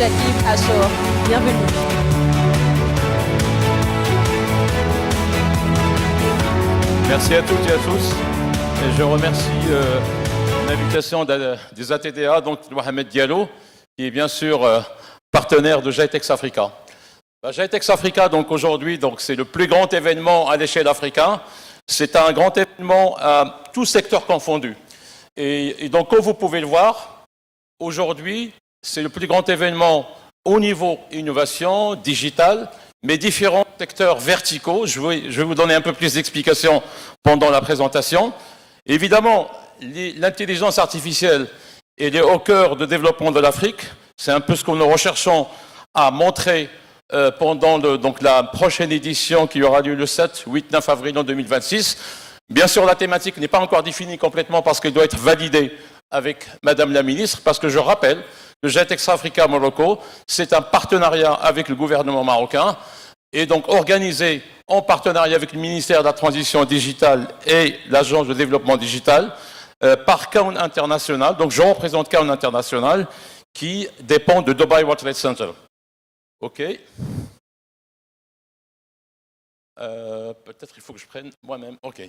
Jakim Assor. Bienvenue. Merci à toutes et à tous. Et je remercie l'invitation des ATDA, donc Mohamed Diallo, qui est bien sûr partenaire de GITEX Africa. GITEX Africa, donc aujourd'hui, c'est le plus grand événement à l'échelle africaine. C'est un grand événement à tout secteur confondu. Et donc, comme vous pouvez le voir, aujourd'hui, c'est le plus grand événement au niveau innovation, digital, mais différents secteurs verticaux. Je vais vous donner un peu plus d'explications pendant la présentation. Évidemment, l'intelligence artificielle, elle est au cœur du développement de l'Afrique. C'est un peu ce que nous recherchons à montrer pendant la prochaine édition qui aura lieu le 7, 8, 9 avril en 2026. Bien sûr, la thématique n'est pas encore définie complètement parce qu'elle doit être validée avec Madame la Ministre, parce que je rappelle que GITEX Africa Morocco, c'est un partenariat avec le gouvernement marocain et donc organisé en partenariat avec le ministère de la Transition digitale et l'Agence de développement digital par Kaon International. Donc je représente Kaon International qui dépend de Dubai World Trade Center. OK. Peut-être il faut que je prenne moi-même. OK.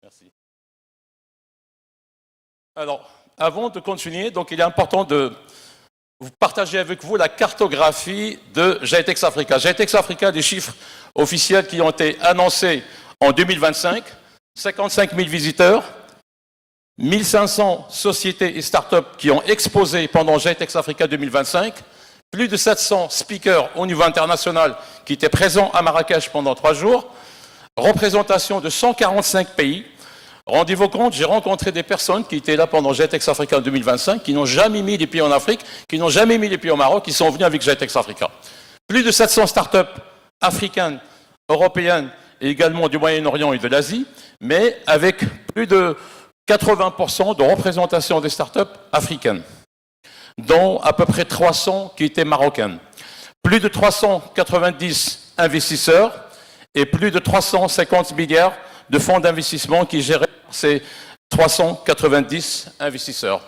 Merci. Alors, avant de continuer, donc il est important de vous partager avec vous la cartographie de GITEX Africa. GITEX Africa, des chiffres officiels qui ont été annoncés en 2025, 55 000 visiteurs, 1500 sociétés et start-up qui ont exposé pendant GITEX Africa 2025, plus de 700 speakers au niveau international qui étaient présents à Marrakech pendant 3 jours, représentation de 145 pays. Rendez-vous compte, j'ai rencontré des personnes qui étaient là pendant GITEX Africa 2025, qui n'ont jamais mis les pieds en Afrique, qui n'ont jamais mis les pieds au Maroc, qui sont venus avec GITEX Africa. Plus de 700 start-up africaines, européennes et également du Moyen-Orient et de l'Asie, mais avec plus de 80% de représentation des start-up africaines, dont à peu près 300 qui étaient marocaines. Plus de 390 investisseurs et plus de 350 milliards de fonds d'investissement qui géraient ces 390 investisseurs.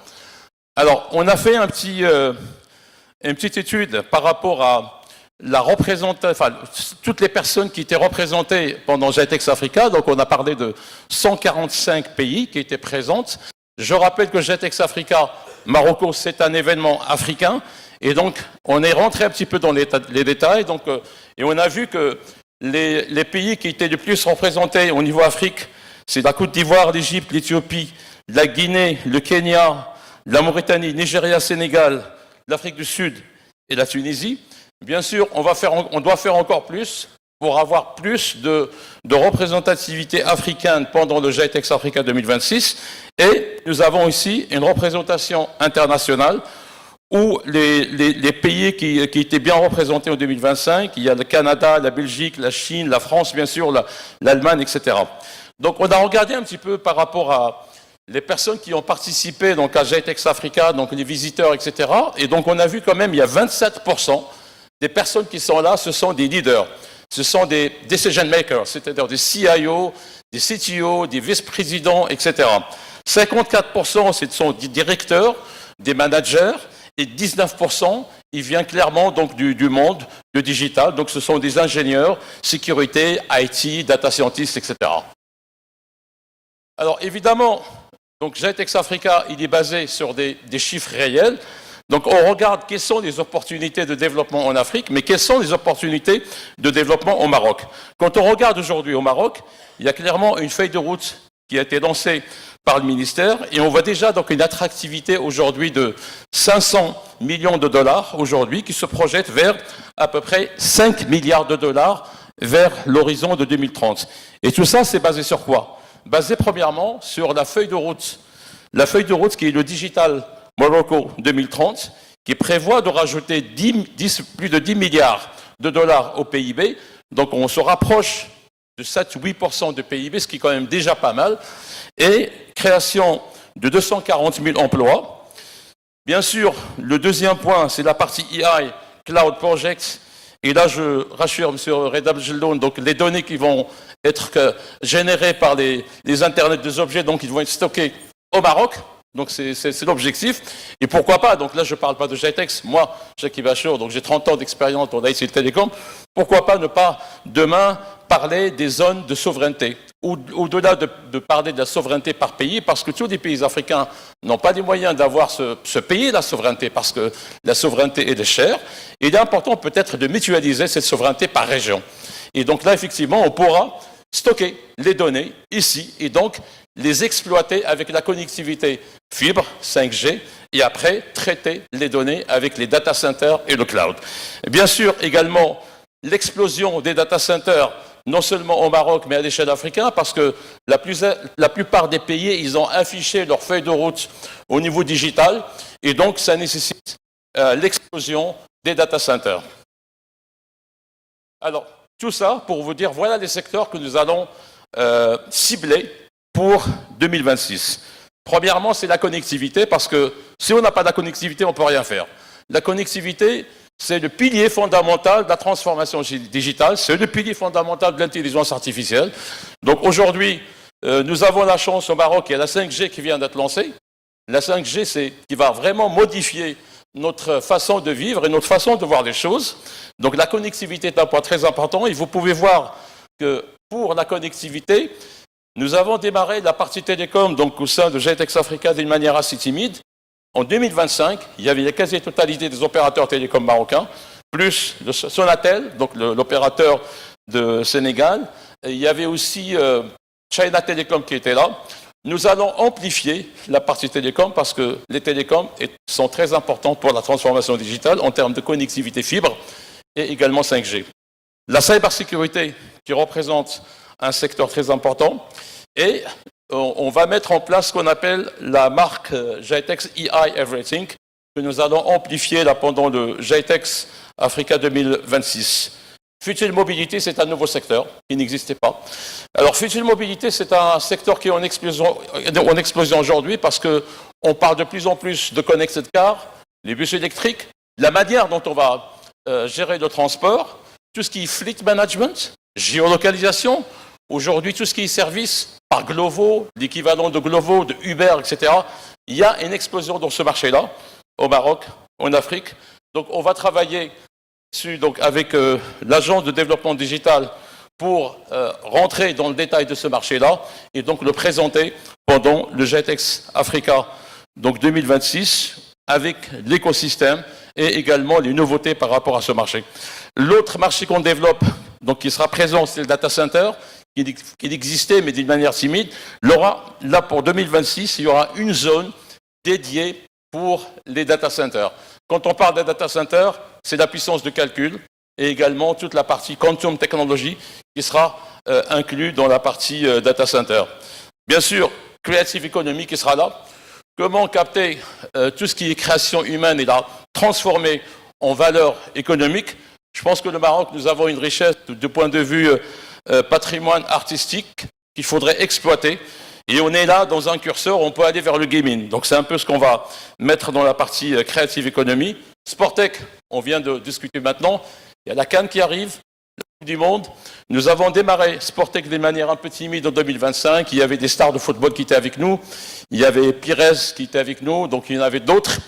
Alors, on a fait une petite étude par rapport à la représentation, enfin, toutes les personnes qui étaient représentées pendant GITEX Africa. Donc, on a parlé de 145 pays qui étaient présentes. Je rappelle que GITEX Africa Marocco, c'est un événement africain. Et donc, on est rentré un petit peu dans les détails. Donc, et on a vu que les pays qui étaient le plus représentés au niveau Afrique, c'est la Côte d'Ivoire, l'Égypte, l'Éthiopie, la Guinée, le Kenya, la Mauritanie, Nigeria, Sénégal, l'Afrique du Sud et la Tunisie. Bien sûr, on doit faire encore plus pour avoir plus de représentativité africaine pendant le GITEX Africa 2026. Et nous avons ici une représentation internationale où les pays qui étaient bien représentés en 2025, il y a le Canada, la Belgique, la Chine, la France, bien sûr, l'Allemagne, etc. Donc, on a regardé un petit peu par rapport à les personnes qui ont participé donc, à GITEX Africa, donc les visiteurs, etc. Et donc, on a vu quand même, il y a 27% des personnes qui sont là, ce sont des leaders. Ce sont des decision makers, c'est-à-dire des CIO, des CTO, des vice-présidents, etc. 54%, ce sont des directeurs, des managers, et 19%, il vient clairement donc du monde du digital. Donc, ce sont des ingénieurs, sécurité, IT, data scientists, etc. Alors, évidemment, donc GITEX Africa, il est basé sur des chiffres réels. Donc, on regarde quelles sont les opportunités de développement en Afrique, mais quelles sont les opportunités de développement au Maroc. Quand on regarde aujourd'hui au Maroc, il y a clairement une feuille de route qui a été lancée par le ministère, et on voit déjà donc une attractivité aujourd'hui de 500 millions de dollars aujourd'hui qui se projette vers à peu près 5 milliards de dollars vers l'horizon de 2030. Et tout ça, c'est basé sur quoi? Basé premièrement sur la feuille de route qui est le Digital Morocco 2030, qui prévoit de rajouter plus de 10 milliards de dollars au PIB. Donc on se rapproche de 7-8% de PIB, ce qui est quand même déjà pas mal, et création de 240 000 emplois. Bien sûr, le deuxième point, c'est la partie AI, Cloud Projects, et là je rassure M. Redab Jelloun, donc les données qui vont être générées par les Internet des objets, donc ils vont être stockés au Maroc, Donc c'est l'objectif. Et pourquoi pas, donc là je ne parle pas de GITEX, moi, Jackie Bachor, donc j'ai 30 ans d'expérience dans l'ICT Télécom, pourquoi pas ne pas demain parler des zones de souveraineté, au-delà de parler de la souveraineté par pays, parce que tous les pays africains n'ont pas les moyens d'avoir ce pays, la souveraineté, parce que la souveraineté est chère. Il est important peut-être de mutualiser cette souveraineté par région. Et donc là, effectivement, on pourra stocker les données ici et donc les exploiter avec la connectivité fibre 5G et après traiter les données avec les data centers et le cloud. Et bien sûr, également, l'explosion des data centers, non seulement au Maroc, mais à l'échelle africaine, parce que la plupart des pays, ils ont affiché leur feuille de route au niveau digital, et donc ça nécessite l'explosion des data centers. Alors, tout ça pour vous dire, voilà les secteurs que nous allons cibler pour 2026. Premièrement, c'est la connectivité, parce que si on n'a pas de la connectivité, on ne peut rien faire. La connectivité, c'est le pilier fondamental de la transformation digitale, c'est le pilier fondamental de l'intelligence artificielle. Donc aujourd'hui, nous avons la chance au Maroc, il y a la 5G qui vient d'être lancée. La 5G, c'est qui va vraiment modifier notre façon de vivre et notre façon de voir les choses. Donc la connectivité est un point très important et vous pouvez voir que pour la connectivité, nous avons démarré la partie télécom donc au sein de GITEX Africa d'une manière assez timide. En 2025, il y avait la quasi-totalité des opérateurs télécoms marocains, plus le Sonatel, donc l'opérateur de Sénégal. Et il y avait aussi China Telecom qui était là. Nous allons amplifier la partie télécom parce que les télécoms sont très importants pour la transformation digitale en termes de connectivité fibre et également 5G. La cybersécurité qui représente un secteur très important et on va mettre en place ce qu'on appelle la marque GITEX EI Everything que nous allons amplifier là pendant le GITEX Africa 2026. Future Mobility, c'est un nouveau secteur qui n'existait pas. Alors, Future Mobility, c'est un secteur qui est en explosion aujourd'hui parce qu'on parle de plus en plus de connected cars, les bus électriques, la manière dont on va gérer le transport, tout ce qui est fleet management, géolocalisation, aujourd'hui tout ce qui est service par Glovo, l'équivalent de Glovo, de Uber, etc. Il y a une explosion dans ce marché-là, au Maroc, en Afrique. Donc, on va travailler donc avec l'agence de développement digital pour rentrer dans le détail de ce marché-là et donc le présenter pendant le GITEX Africa donc 2026 avec l'écosystème et également les nouveautés par rapport à ce marché. L'autre marché qu'on développe, donc qui sera présent, c'est le data center, qui existait mais d'une manière timide. Là pour 2026, il y aura une zone dédiée pour les data centers. Quand on parle des data centers, c'est la puissance de calcul et également toute la partie quantum technology qui sera inclue dans la partie data center. Bien sûr, creative economy qui sera là. Comment capter tout ce qui est création humaine et la transformer en valeur économique. Je pense que le Maroc, nous avons une richesse du point de vue patrimoine artistique qu'il faudrait exploiter. Et on est là dans un curseur, on peut aller vers le gaming. Donc c'est un peu ce qu'on va mettre dans la partie creative economy. Sportech, on vient de discuter maintenant. Il y a la CAN qui arrive, la Coupe du Monde. Nous avons démarré Sportech de manière un peu timide en 2025. Il y avait des stars de football qui étaient avec nous. Il y avait Pires qui était avec nous. Donc il y en avait d'autres.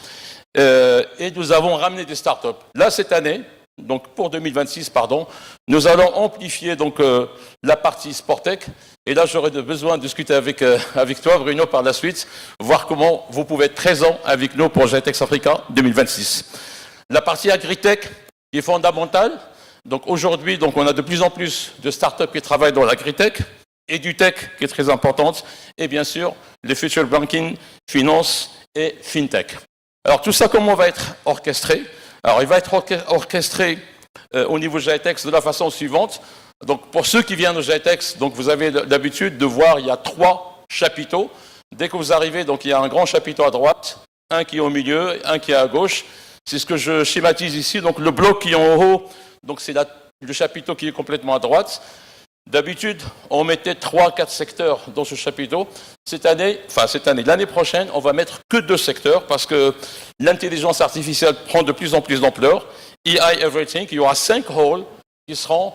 Et nous avons ramené des startups. Là, cette année, donc pour 2026, pardon, nous allons amplifier donc la partie Sportech. Et là, j'aurais besoin de discuter avec toi, Bruno, par la suite, voir comment vous pouvez être présent avec nous pour GITEX Africa 2026. La partie agritech qui est fondamentale. Donc aujourd'hui, donc on a de plus en plus de startups qui travaillent dans l'agritech, EduTech qui est très importante, et bien sûr les future banking, finance et fintech. Alors tout ça, comment va être orchestré? Alors il va être orchestré au niveau GITEX de la façon suivante. Donc pour ceux qui viennent au GITEX, donc vous avez l'habitude de voir, il y a 3 chapiteaux. Dès que vous arrivez, donc il y a un grand chapiteau à droite, un qui est au milieu, un qui est à gauche. C'est ce que je schématise ici. Donc le bloc qui est en haut, donc c'est le chapiteau qui est complètement à droite. D'habitude, on mettait 3-4 secteurs dans ce chapiteau. L'année prochaine, on va mettre que 2 secteurs parce que l'intelligence artificielle prend de plus en plus d'ampleur. AI Everything, il y aura 5 halls qui seront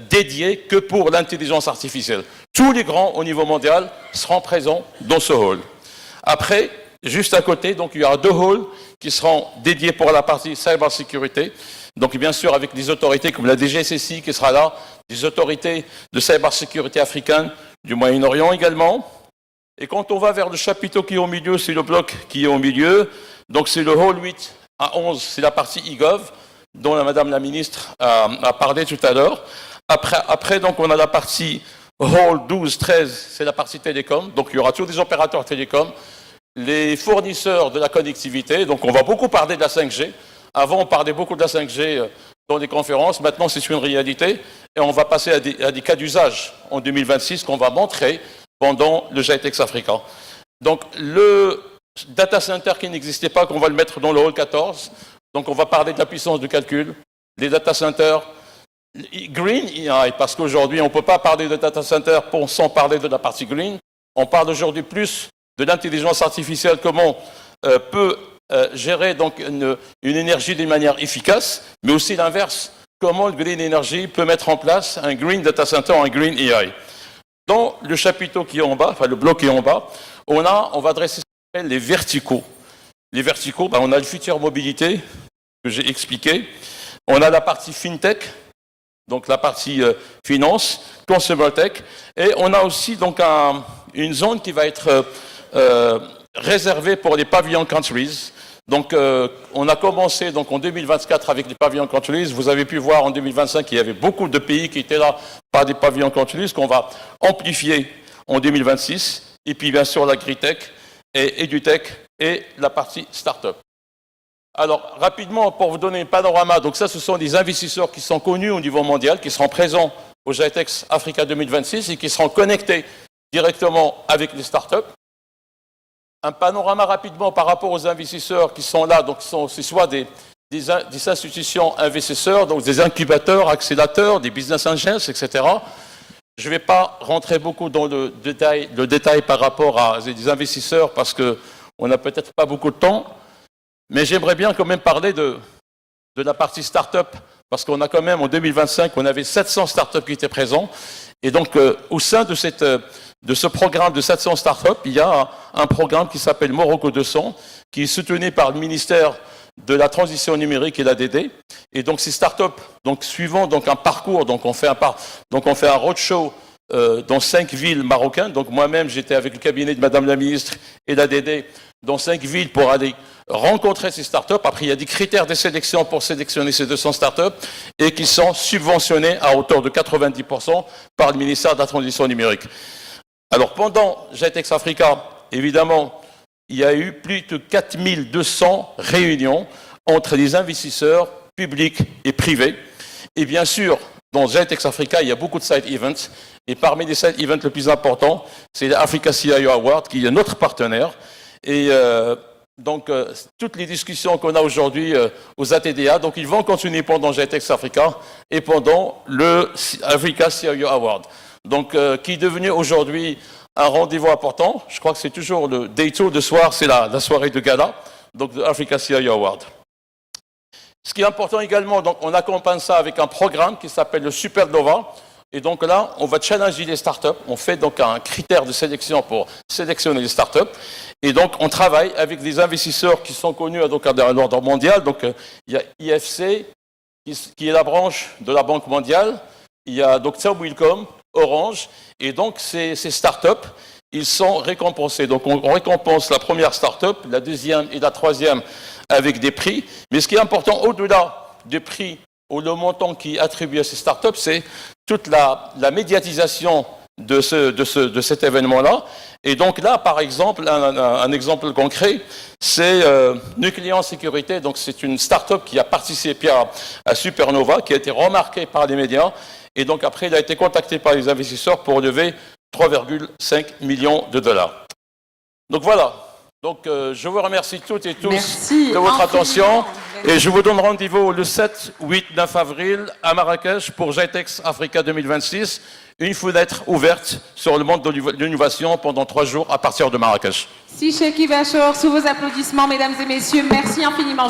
dédiés que pour l'intelligence artificielle. Tous les grands au niveau mondial seront présents dans ce hall. Après, juste à côté, donc il y aura 2 halls qui seront dédiés pour la partie cybersécurité. Donc bien sûr avec des autorités comme la DGSSI qui sera là, des autorités de cybersécurité africaines, du Moyen-Orient également. Et quand on va vers le chapiteau qui est au milieu, c'est le bloc qui est au milieu. Donc c'est le hall 8 à 11, c'est la partie e-gov, dont Madame la ministre a parlé tout à l'heure. Après, donc, on a la partie hall 12, 13, c'est la partie télécom. Donc il y aura tous les opérateurs télécoms, les fournisseurs de la connectivité. Donc on va beaucoup parler de la 5G. Avant, on parlait beaucoup de la 5G dans les conférences. Maintenant, c'est une réalité. Et on va passer à des cas d'usage en 2026 qu'on va montrer pendant le GITEX Africa. Donc, le data center qui n'existait pas, qu'on va le mettre dans le hall 14. Donc, on va parler de la puissance de calcul, les data centers, green AI, parce qu'aujourd'hui, on ne peut pas parler de data center sans parler de la partie green. On parle aujourd'hui plus de l'intelligence artificielle, comment peut gérer donc une énergie d'une manière efficace, mais aussi l'inverse, comment le green energy peut mettre en place un green data center, un green AI. Dans le chapiteau qui est en bas, enfin le bloc qui est en bas, on va dresser ce qu'on appelle les verticaux. Les verticaux, on a le futur mobilité que j'ai expliqué. On a la partie fintech, donc la partie finance, consumer tech, et on a aussi donc une zone qui va être réservée pour les pavillon countries. Donc on a commencé donc en 2024 avec les pavillon countries. Vous avez pu voir en 2025 qu'il y avait beaucoup de pays qui étaient là par des pavillon countries qu'on va amplifier en 2026. Et puis bien sûr l'agritech et EduTech et la partie start-up. Alors, rapidement, pour vous donner un panorama, donc ça, ce sont des investisseurs qui sont connus au niveau mondial, qui seront présents au GITEX Africa 2026 et qui seront connectés directement avec les startups. Un panorama rapidement par rapport aux investisseurs qui sont là, donc c'est soit des institutions investisseurs, donc des incubateurs, accélérateurs, des business angels, etc. Je ne vais pas rentrer beaucoup dans le détail par rapport à des investisseurs parce qu'on n'a peut-être pas beaucoup de temps. Mais j'aimerais bien quand même parler de la partie start-up, parce qu'on a quand même, en 2025, on avait 700 start-up qui étaient présents. Et donc, au sein de ce programme de 700 start-up, il y a un programme qui s'appelle Morocco 200, qui est soutenu par le ministère de la Transition numérique et l'ADD. Et donc, ces start-up, donc, suivant donc, un parcours, donc on fait un roadshow dans 5 villes marocaines. Donc, moi-même, j'étais avec le cabinet de Madame la ministre et l'ADD dans 5 villes pour aller rencontrer ces startups. Après, il y a des critères de sélection pour sélectionner ces 200 startups et qui sont subventionnés à hauteur de 90% par le ministère de la Transition numérique. Alors, pendant GITEX Africa, évidemment, il y a eu plus de 4200 réunions entre les investisseurs publics et privés. Et bien sûr, dans GITEX Africa, il y a beaucoup de side events. Et parmi les side events les plus importants, c'est l'Africa CIO Award, qui est notre partenaire. Et donc, toutes les discussions qu'on a aujourd'hui aux ATDA, donc ils vont continuer pendant GITEX Africa et pendant le Africa CIO Award. Donc, qui est devenu aujourd'hui un rendez-vous important. Je crois que c'est toujours le day 2 de soir, c'est la soirée de gala, donc de Africa CIO Award. Ce qui est important également, donc on accompagne ça avec un programme qui s'appelle le Supernova. Et donc là, on va challenger les startups. On fait donc un critère de sélection pour sélectionner les startups. Et donc, on travaille avec des investisseurs qui sont connus donc, à l'ordre mondial. Donc, il y a IFC, qui est la branche de la Banque mondiale. Il y a donc Wilcom, Orange. Et donc, ces startups, ils sont récompensés. Donc, on récompense la première startup, la deuxième et la troisième avec des prix. Mais ce qui est important, au-delà des prix ou le montant qui est attribué à ces startups, c'est toute la médiatisation de cet événement-là. Et donc là, par exemple, un exemple concret, c'est Nucléon Sécurité. Donc c'est une start-up qui a participé à Supernova, qui a été remarquée par les médias. Et donc après, il a été contacté par les investisseurs pour lever 3,5 millions de dollars. Donc voilà. Donc je vous remercie toutes et tous de votre attention. Et je vous donne rendez-vous le 7, 8, 9 avril à Marrakech pour GITEX Africa 2026. Une fenêtre ouverte sur le monde de l'innovation pendant 3 jours à partir de Marrakech. Si Cheikh Bachor, sous vos applaudissements, mesdames et messieurs, merci infiniment.